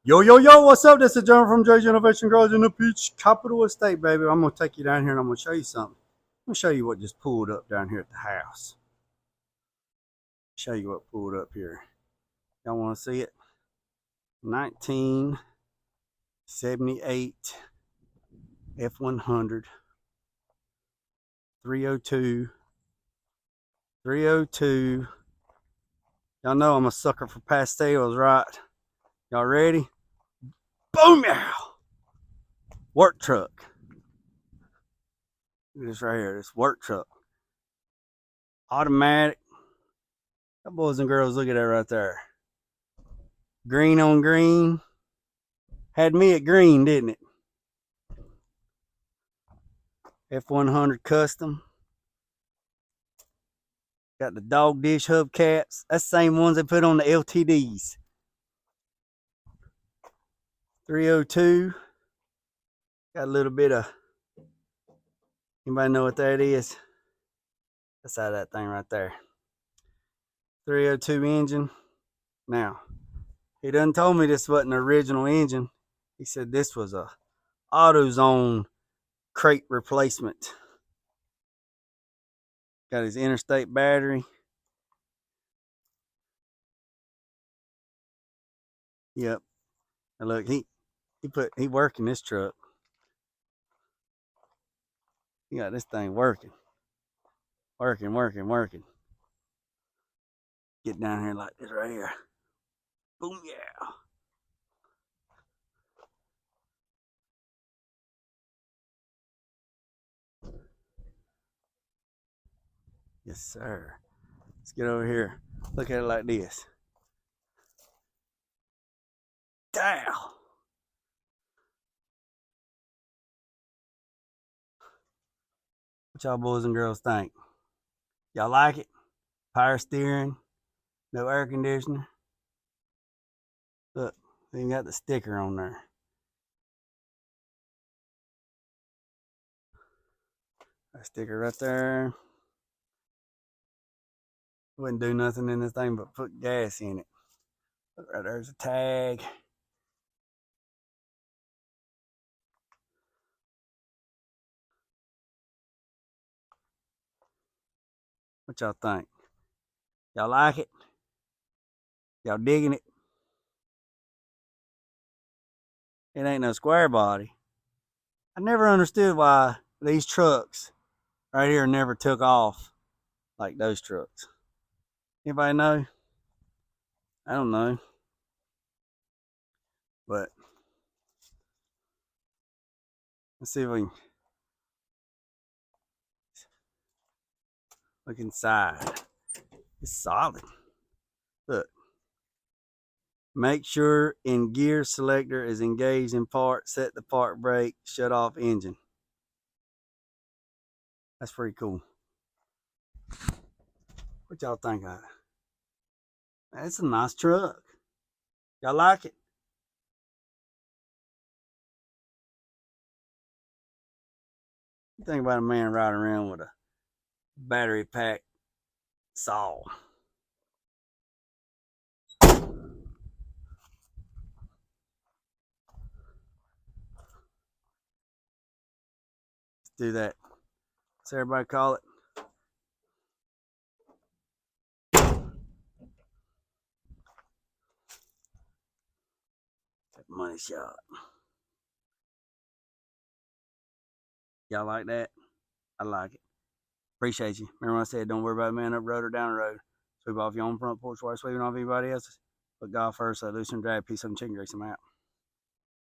Yo, yo, yo, what's up? This is John from Jay's Innovation Garage in the Peach Capital Estate, baby. I'm going to take you down here and I'm going to show you something. I'm going to show you what just pulled up down here at the house. Show you what pulled up here. Y'all want to see it? 1978 F100 302. 302. Y'all know I'm a sucker for pastels, right? Y'all ready? Boom! Yeah! Work truck. Look at this right here. This work truck. Automatic. Boys and girls, look at that right there. Green on green. Had me at green, didn't it? F100 custom. Got the dog dish hubcaps. That's the same ones they put on the LTDs. 302. Got a little bit of, anybody know what that is? That's out of that thing right there. 302 engine. Now, he done told me this wasn't the original engine. He said this was a AutoZone crate replacement. Got his interstate battery. Yep. And look, he working this truck. He got this thing working. Working. Get down here like this right here. Boom, yeah. Yes, sir. Let's get over here. Look at it like this. Damn. What y'all boys and girls think? Y'all like it? Power steering, no air conditioner. Look, they even got the sticker on there. That sticker right there. Wouldn't do nothing in this thing but put gas in it. Look, right there's a tag. What y'all think? Y'all like it? Y'all digging it? It ain't no square body. I never understood why these trucks right here never took off like those trucks. Anybody know? I don't know. But let's see if we can look inside. It's solid. Look. Make sure in gear selector is engaged in park. Set the park brake. Shut off engine. That's pretty cool. What y'all think of it? It's a nice truck. Y'all like it? You think about a man riding around with a battery pack saw. Let's do that. What's everybody call it? Money shot. Y'all like that? I like it. Appreciate you. Remember when I said don't worry about a man up road or down the road. Sweep off your own front porch while sweeping off anybody else's. Put God first, loosen drag, piece of chicken grease them out.